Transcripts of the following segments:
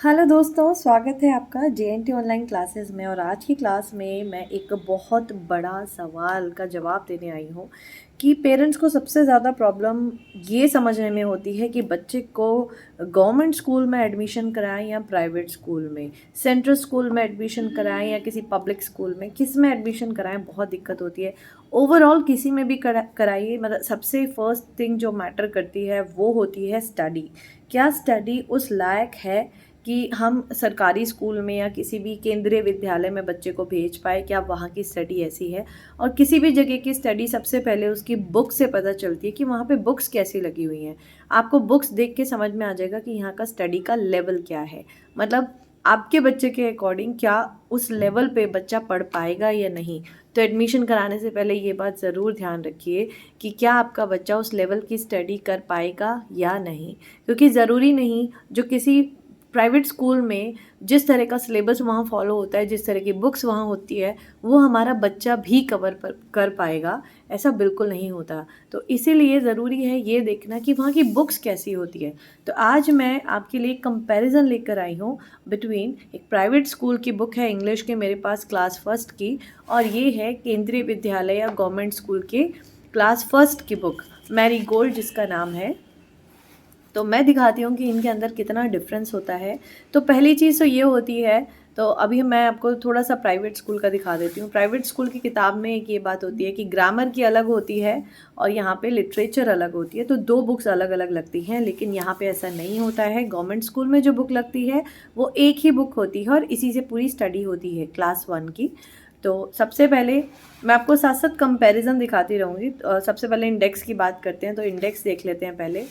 Hello दोस्तों, स्वागत है आपका JNT ऑनलाइन क्लासेस में। और आज की क्लास में मैं एक बहुत बड़ा सवाल का जवाब देने आई हूँ कि पेरेंट्स को सबसे ज़्यादा प्रॉब्लम ये समझने में होती है कि बच्चे को गवर्नमेंट स्कूल में एडमिशन कराएं या प्राइवेट स्कूल में, सेंट्रल स्कूल में एडमिशन कराएं या किसी पब्लिक स्कूल में, किस में एडमिशन कराएं। बहुत दिक्कत होती है। ओवरऑल किसी में भी कराइए, मतलब सबसे फर्स्ट थिंग जो मैटर करती है वो होती है स्टडी। क्या स्टडी उस लायक है कि हम सरकारी स्कूल में या किसी भी केंद्रीय विद्यालय में बच्चे को भेज पाए? क्या वहाँ की स्टडी ऐसी है? और किसी भी जगह की स्टडी सबसे पहले उसकी बुक से पता चलती है कि वहाँ पे बुक्स कैसी लगी हुई हैं। आपको बुक्स देख के समझ में आ जाएगा कि यहाँ का स्टडी का लेवल क्या है। मतलब आपके बच्चे के अकॉर्डिंग क्या उस लेवल पे बच्चा पढ़ पाएगा या नहीं। तो एडमिशन कराने से पहले ये बात ज़रूर ध्यान रखिए कि क्या आपका बच्चा उस लेवल की स्टडी कर पाएगा या नहीं। क्योंकि ज़रूरी नहीं जो किसी प्राइवेट स्कूल में जिस तरह का सिलेबस वहाँ फॉलो होता है, जिस तरह की बुक्स वहाँ होती है, वो हमारा बच्चा भी कर पाएगा। ऐसा बिल्कुल नहीं होता। तो इसीलिए ज़रूरी है ये देखना कि वहाँ की बुक्स कैसी होती है। तो आज मैं आपके लिए कंपैरिजन लेकर आई हूँ बिटवीन एक प्राइवेट स्कूल की बुक है इंग्लिश के मेरे पास क्लास फर्स्ट की, और ये है केंद्रीय विद्यालय या गवर्नमेंट स्कूल के क्लास फर्स्ट की बुक, मैरी गोल्ड जिसका नाम है। तो मैं दिखाती हूँ कि इनके अंदर कितना डिफरेंस होता है। तो पहली चीज़ तो ये होती है, तो अभी मैं आपको थोड़ा सा प्राइवेट स्कूल का दिखा देती हूँ। प्राइवेट स्कूल की किताब में एक ये बात होती है कि ग्रामर की अलग होती है और यहाँ पे लिटरेचर अलग होती है। तो दो बुक्स अलग अलग लगती हैं, लेकिन यहाँ पे ऐसा नहीं होता है। गवर्नमेंट स्कूल में जो बुक लगती है वो एक ही बुक होती है और इसी से पूरी स्टडी होती है क्लास 1 की। तो सबसे पहले मैं आपको साथ साथ कंपैरिजन दिखाती रहूँगी। सबसे पहले इंडेक्स की बात करते हैं, तो इंडेक्स देख लेते हैं पहले।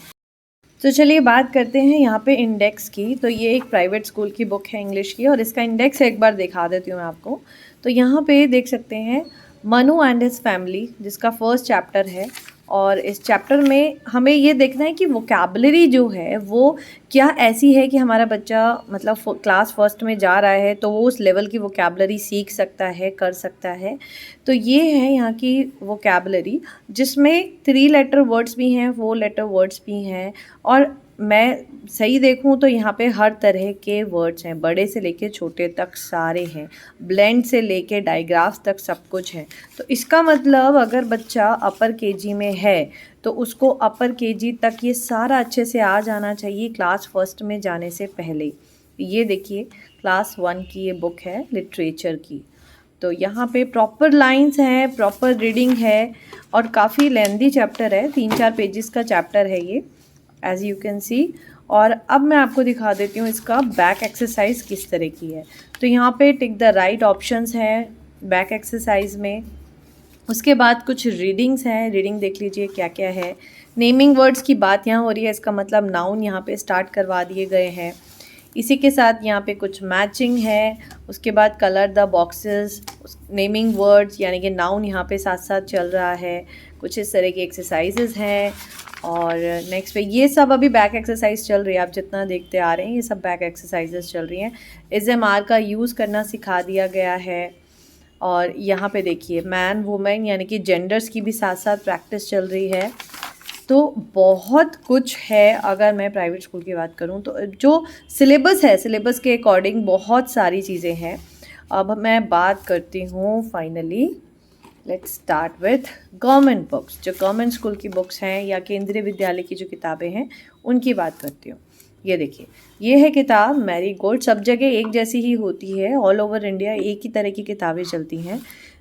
तो चलिए बात करते हैं यहाँ पे इंडेक्स की। तो ये एक प्राइवेट स्कूल की बुक है इंग्लिश की, और इसका इंडेक्स एक बार दिखा देती हूँ मैं आपको। तो यहाँ पे देख सकते हैं मनु एंड हिज फैमिली, जिसका फर्स्ट चैप्टर है। और इस चैप्टर में हमें ये देखना है कि वोकैबुलरी जो है वो क्या ऐसी है कि हमारा बच्चा मतलब क्लास फर्स्ट में जा रहा है तो वो उस लेवल की वोकैबुलरी सीख सकता है, कर सकता है। तो ये है यहाँ की वोकैबुलरी, जिसमें 3 लेटर वर्ड्स भी हैं, 4 लेटर वर्ड्स भी हैं। और मैं सही देखूं तो यहाँ पे हर तरह के वर्ड्स हैं, बड़े से लेके छोटे तक सारे हैं, ब्लेंड से लेके डायग्राफ्स तक सब कुछ है। तो इसका मतलब अगर बच्चा अपर केजी में है तो उसको अपर केजी तक ये सारा अच्छे से आ जाना चाहिए क्लास फर्स्ट में जाने से पहले। ये देखिए क्लास 1 की ये बुक है लिटरेचर की। तो यहाँ पे प्रॉपर लाइंस हैं, प्रॉपर रीडिंग है, और काफ़ी लेंदी चैप्टर है, 3-4 पेजेस का चैप्टर है ये, एज यू कैन सी। और अब मैं आपको दिखा देती हूँ इसका बैक एक्सरसाइज किस तरह की है। तो यहाँ पे टिक द राइट ऑप्शंस हैं बैक एक्सरसाइज में। उसके बाद कुछ रीडिंग्स हैं, रीडिंग देख लीजिए क्या क्या है। नेमिंग वर्ड्स की बात यहाँ हो रही है, इसका मतलब नाउन यहाँ पे स्टार्ट करवा दिए गए हैं। इसी के साथ यहाँ पे कुछ मैचिंग है। उसके बाद colour the boxes, naming words यानी कि नाउन यहाँ पे साथ साथ चल रहा है। कुछ इस तरह की एक्सरसाइजेज हैं। और नेक्स्ट पे ये सब अभी बैक एक्सरसाइज चल रही है, आप जितना देखते आ रहे हैं ये सब बैक एक्सरसाइजेज चल रही हैं। इज़-एम-आर का यूज़ करना सिखा दिया गया है। और यहाँ पे देखिए मैन वुमेन यानी कि जेंडर्स की भी साथ साथ प्रैक्टिस चल रही है। तो बहुत कुछ है। अगर मैं प्राइवेट स्कूल की बात करूँ तो जो सिलेबस है, सिलेबस के अकॉर्डिंग बहुत सारी चीज़ें हैं। अब मैं बात करती हूँ finally, let's start with government books. जो गवर्नमेंट स्कूल की बुक्स हैं या केंद्रीय विद्यालय की जो किताबें हैं उनकी बात करती हूँ। ये देखिए, ये है किताब मैरी गोल्ड। सब जगह एक जैसी ही होती है, ऑल ओवर इंडिया एक ही तरह की किताबें चलती हैं।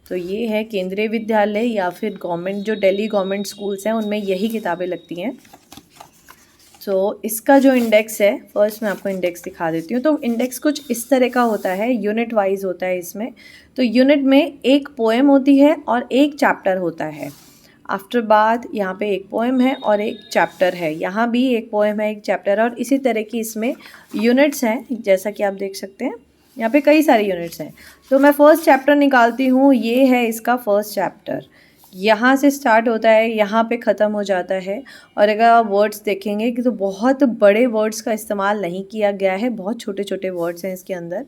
तो ये है केंद्रीय विद्यालय या फिर गवर्नमेंट, जो दिल्ली गवर्नमेंट स्कूल्स हैं उनमें यही किताबें लगती हैं। तो इसका जो इंडेक्स है, फर्स्ट मैं आपको इंडेक्स दिखा देती हूँ। तो इंडेक्स कुछ इस तरह का होता है, यूनिट वाइज होता है इसमें। तो यूनिट में एक पोएम होती है और एक चैप्टर होता है। आफ्टर बाद यहाँ पे एक पोएम है और एक चैप्टर है, यहाँ भी एक पोएम है एक चैप्टर है, और इसी तरह की इसमें यूनिट्स हैं जैसा कि आप देख सकते हैं। यहाँ पे कई सारे यूनिट्स हैं। तो मैं फर्स्ट चैप्टर निकालती हूँ, ये है इसका फर्स्ट चैप्टर। यहाँ से स्टार्ट होता है, यहाँ पे ख़त्म हो जाता है। और अगर आप वर्ड्स देखेंगे कि तो बहुत बड़े वर्ड्स का इस्तेमाल नहीं किया गया है, बहुत छोटे छोटे वर्ड्स हैं इसके अंदर।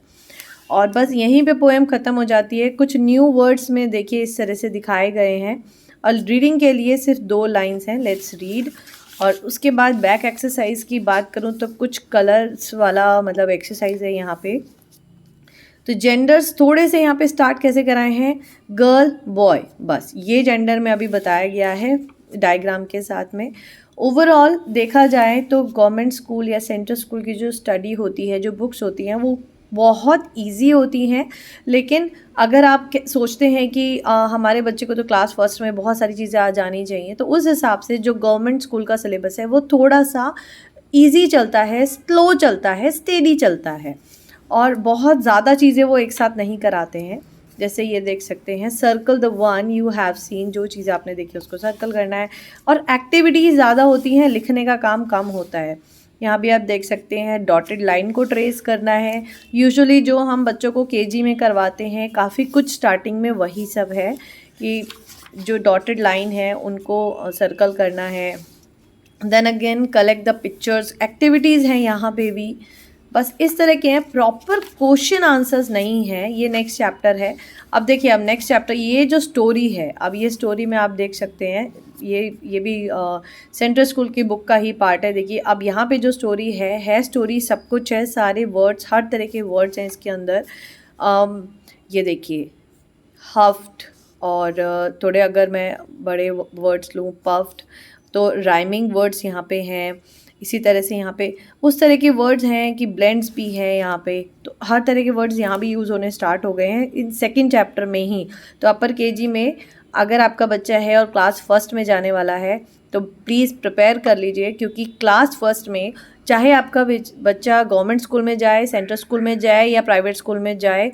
और बस यहीं पे पोएम ख़त्म हो जाती है। कुछ न्यू वर्ड्स में देखिए इस तरह से दिखाए गए हैं। और रीडिंग के लिए सिर्फ 2 लाइन्स हैं, लेट्स रीड। और उसके बाद बैक एक्सरसाइज की बात करूँ तो कुछ कलर्स वाला मतलब एक्सरसाइज है यहाँ पे। तो जेंडर्स थोड़े से यहाँ पे स्टार्ट कैसे कराए हैं, गर्ल बॉय, बस ये जेंडर में अभी बताया गया है डायग्राम के साथ में। ओवरऑल देखा जाए तो गवर्नमेंट स्कूल या सेंट्रल स्कूल की जो स्टडी होती है, जो बुक्स होती हैं, वो बहुत इजी होती हैं। लेकिन अगर आप सोचते हैं कि हमारे बच्चे को तो क्लास फर्स्ट में बहुत सारी चीज़ें आ जानी चाहिए, तो उस हिसाब से जो गवर्नमेंट स्कूल का सिलेबस है वो थोड़ा सा ईजी चलता है, स्लो चलता है, स्टेडी चलता है, और बहुत ज़्यादा चीज़ें वो एक साथ नहीं कराते हैं। जैसे ये देख सकते हैं, circle the one you have seen, जो चीज़ें आपने देखी उसको सर्कल करना है, और एक्टिविटीज़ ज़्यादा होती हैं, लिखने का काम कम होता है। यहाँ भी आप देख सकते हैं डॉटेड लाइन को ट्रेस करना है। यूजुअली जो हम बच्चों को केजी में करवाते हैं, काफ़ी कुछ स्टार्टिंग में वही सब है कि जो डॉटेड लाइन है उनको सर्कल करना है। Then again collect the pictures, activities हैं यहाँ पे भी, बस इस तरह के हैं। प्रॉपर क्वेश्चन आंसर्स नहीं है। ये नेक्स्ट चैप्टर है। अब देखिए, अब नेक्स्ट चैप्टर, ये जो स्टोरी है, अब ये स्टोरी में आप देख सकते हैं, ये भी सेंट्रल स्कूल की बुक का ही पार्ट है। देखिए अब यहाँ पे जो स्टोरी है स्टोरी, सब कुछ है, सारे वर्ड्स, हर तरह के वर्ड्स हैं इसके अंदर। ये देखिए हफ्ट, और थोड़े अगर मैं बड़े वर्ड्स लूँ, पफ्ड, तो राइमिंग वर्ड्स यहाँ पे हैं। इसी तरह से यहाँ पे उस तरह के वर्ड्स हैं कि ब्लेंड्स भी है यहाँ पे, तो हर तरह के वर्ड्स यहाँ भी यूज़ होने स्टार्ट हो गए हैं इन सेकंड चैप्टर में ही। तो अपर केजी में अगर आपका बच्चा है और क्लास फर्स्ट में जाने वाला है तो प्लीज़ प्रिपेयर कर लीजिए, क्योंकि क्लास फर्स्ट में चाहे आपका बच्चा गवर्नमेंट स्कूल में जाए, सेंट्रल स्कूल में जाए या प्राइवेट स्कूल में जाए,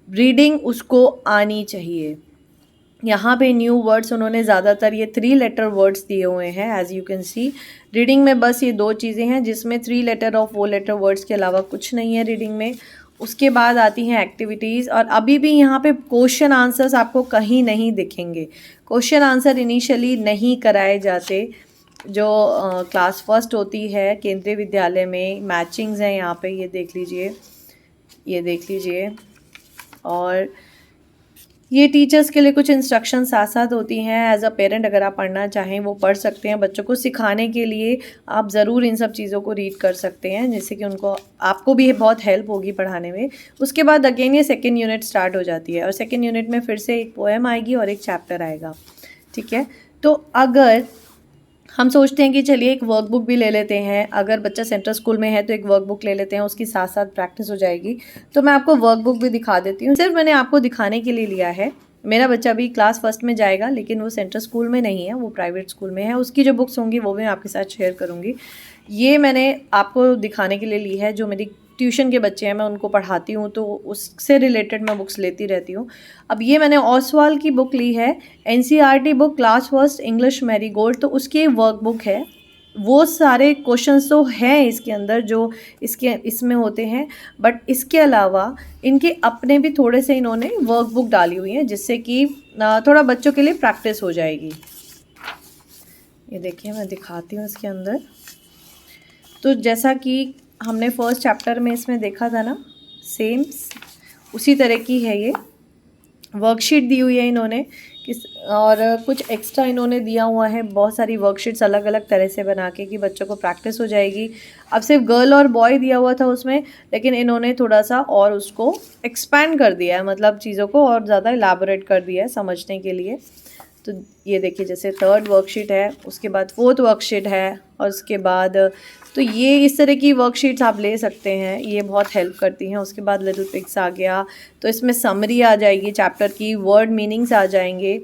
रीडिंग उसको आनी चाहिए। यहाँ पे न्यू वर्ड्स उन्होंने ज़्यादातर ये 3 लेटर वर्ड्स दिए हुए हैं, as you can see. Reading में बस ये 2 चीज़ें हैं, जिसमें 3 लेटर और 4 लेटर वर्ड्स के अलावा कुछ नहीं है रीडिंग में। उसके बाद आती हैं एक्टिविटीज़, और अभी भी यहाँ पे क्वेश्चन आंसर्स आपको कहीं नहीं दिखेंगे। क्वेश्चन आंसर इनिशियली नहीं कराए जाते। जो क्लास फर्स्ट होती है केंद्रीय विद्यालय में, मैचिंग्स हैं यहाँ पे, ये देख लीजिए, ये देख लीजिए। और ये टीचर्स के लिए कुछ इंस्ट्रक्शन साथ साथ होती हैं। एज अ पेरेंट अगर आप पढ़ना चाहें वो पढ़ सकते हैं। बच्चों को सिखाने के लिए आप ज़रूर इन सब चीज़ों को रीड कर सकते हैं, जिससे कि उनको, आपको भी बहुत हेल्प होगी पढ़ाने में। उसके बाद अगेन ये सेकेंड यूनिट स्टार्ट हो जाती है, और सेकेंड यूनिट में फिर से एक पोएम आएगी और एक चैप्टर आएगा, ठीक है। तो अगर हम सोचते हैं कि चलिए एक वर्कबुक भी ले लेते हैं, अगर बच्चा सेंट्रल स्कूल में है तो एक वर्कबुक ले लेते हैं, उसकी साथ साथ प्रैक्टिस हो जाएगी। तो मैं आपको वर्कबुक भी दिखा देती हूँ, सिर्फ मैंने आपको दिखाने के लिए लिया है। मेरा बच्चा भी क्लास फर्स्ट में जाएगा, लेकिन वो सेंट्रल स्कूल में नहीं है, वो प्राइवेट स्कूल में है। उसकी जो बुक्स होंगी वो भी मैं आपके साथ शेयर करूँगी। ये मैंने आपको दिखाने के लिए ली है, जो मेरी ट्यूशन के बच्चे हैं, मैं उनको पढ़ाती हूँ, तो उससे रिलेटेड मैं बुक्स लेती रहती हूँ। अब ये मैंने ओसवाल की बुक ली है, NCERT book, class first English marigold, तो उसकी वर्कबुक है। वो सारे क्वेश्चंस तो हैं इसके अंदर जो इसमें होते हैं, बट इसके अलावा इनके अपने भी थोड़े से इन्होंने वर्कबुक डाली हुई हैं, जिससे कि थोड़ा बच्चों के लिए प्रैक्टिस हो जाएगी। ये देखिए मैं दिखाती हूँ इसके अंदर। तो जैसा कि हमने फर्स्ट चैप्टर में इसमें देखा था ना, सेम उसी तरह की है ये। वर्कशीट दी हुई है इन्होंने और कुछ एक्स्ट्रा इन्होंने दिया हुआ है, बहुत सारी वर्कशीट्स अलग अलग तरह से बना के, कि बच्चों को प्रैक्टिस हो जाएगी। अब सिर्फ गर्ल और बॉय दिया हुआ था उसमें, लेकिन इन्होंने थोड़ा सा और उसको एक्सपैंड कर दिया है, मतलब चीज़ों को और ज़्यादा इलाबोरेट कर दिया है समझने के लिए। तो ये देखिए, जैसे थर्ड वर्कशीट है, उसके बाद फोर्थ वर्कशीट है, और उसके बाद तो ये इस तरह की वर्कशीट्स आप ले सकते हैं, ये बहुत हेल्प करती हैं। उसके बाद लिटिल पिग्स आ गया, तो इसमें समरी आ जाएगी चैप्टर की, वर्ड मीनिंग्स आ जाएंगे,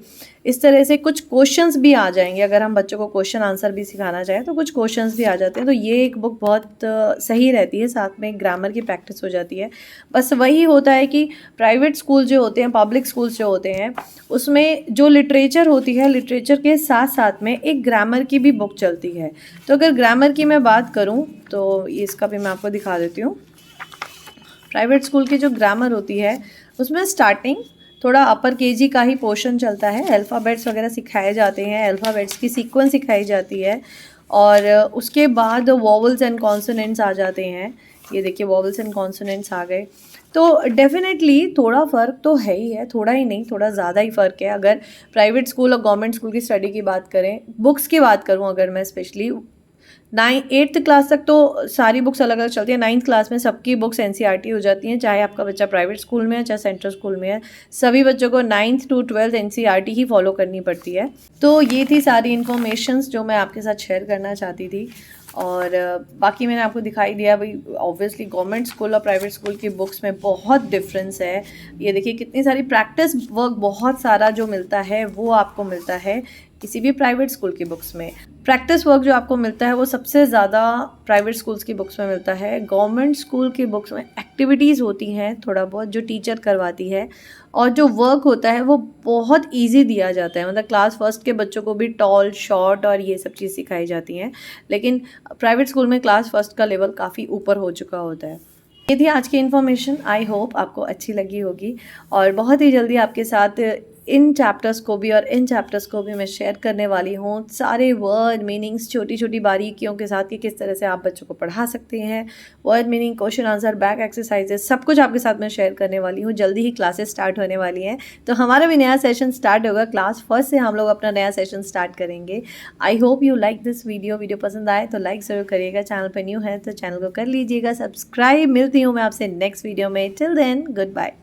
इस तरह से कुछ क्वेश्चंस भी आ जाएंगे। अगर हम बच्चों को क्वेश्चन आंसर भी सिखाना चाहें तो कुछ क्वेश्चंस भी आ जाते हैं। तो ये एक बुक बहुत सही रहती है, साथ में ग्रामर की प्रैक्टिस हो जाती है। बस वही होता है कि प्राइवेट स्कूल जो होते हैं, पब्लिक स्कूल्स जो होते हैं, उसमें जो लिटरेचर होती है, लिटरेचर के साथ साथ में एक ग्रामर की भी बुक चलती है। तो अगर ग्रामर की मैं बात करूँ तो इसका भी मैं आपको दिखा देती हूँ। प्राइवेट स्कूल की जो ग्रामर होती है उसमें स्टार्टिंग थोड़ा अपर केजी का ही पोर्शन चलता है, अल्फ़ाबेट्स वगैरह सिखाए जाते हैं, अल्फ़ाबेट्स की सीक्वेंस सिखाई जाती है, और उसके बाद वॉवल्स एंड कॉन्सोनेंट्स आ जाते हैं। ये देखिए वॉवल्स एंड कॉन्सोनेंट्स आ गए। तो डेफिनेटली थोड़ा फ़र्क तो है ही है, थोड़ा ही नहीं, थोड़ा ज़्यादा ही फ़र्क है। अगर प्राइवेट स्कूल और गवर्नमेंट स्कूल की स्टडी की बात करें, बुक्स की बात करूँ अगर मैं स्पेशली, 8th क्लास तक तो सारी बुक्स अलग अलग चलती है। 9th क्लास में सबकी बुक्स एनसीईआरटी हो जाती हैं, चाहे आपका बच्चा प्राइवेट स्कूल में है चाहे सेंट्रल स्कूल में है। सभी बच्चों को 9th to 12th NCERT he follow करनी पड़ती है। तो ये थी सारी इन्फॉर्मेशंस जो मैं आपके साथ शेयर करना चाहती थी। और बाकी मैंने आपको दिखाई दिया भाई, ऑब्वियसली गवर्नमेंट स्कूल और प्राइवेट स्कूल की बुक्स में बहुत डिफरेंस है। ये देखिए कितनी सारी प्रैक्टिस वर्क बहुत सारा जो मिलता है वो आपको मिलता है किसी भी प्राइवेट स्कूल की बुक्स में। प्रैक्टिस वर्क जो आपको मिलता है वो सबसे ज़्यादा प्राइवेट स्कूल्स की बुक्स में मिलता है। गवर्नमेंट स्कूल की बुक्स में एक्टिविटीज़ होती हैं थोड़ा बहुत जो टीचर करवाती है, और जो वर्क होता है वो बहुत इजी दिया जाता है। मतलब क्लास फर्स्ट के बच्चों को भी टॉल शॉर्ट और ये सब चीज़ सिखाई जाती हैं, लेकिन प्राइवेट स्कूल में क्लास फर्स्ट का लेवल काफ़ी ऊपर हो चुका होता है। ये थी आज की इन्फॉर्मेशन, आई होप आपको अच्छी लगी होगी। और बहुत ही जल्दी आपके साथ इन चैप्टर्स को भी और इन चैप्टर्स को भी मैं शेयर करने वाली हूँ, सारे वर्ड मीनिंग्स छोटी छोटी बारीकियों के साथ कि किस तरह से आप बच्चों को पढ़ा सकते हैं। Word meaning, question answer, back exercises, सब कुछ आपके साथ मैं शेयर करने वाली हूँ। जल्दी ही क्लासेस स्टार्ट होने वाली हैं, तो हमारा भी नया सेशन स्टार्ट होगा। क्लास फर्स्ट से हम लोग अपना नया सेशन स्टार्ट करेंगे। I hope you like this video पसंद आए तो लाइक ज़रूर करिएगा। चैनल पर न्यू है तो चैनल को कर लीजिएगा सब्सक्राइब। मिलती हूँ मैं आपसे नेक्स्ट वीडियो में। Till then good bye.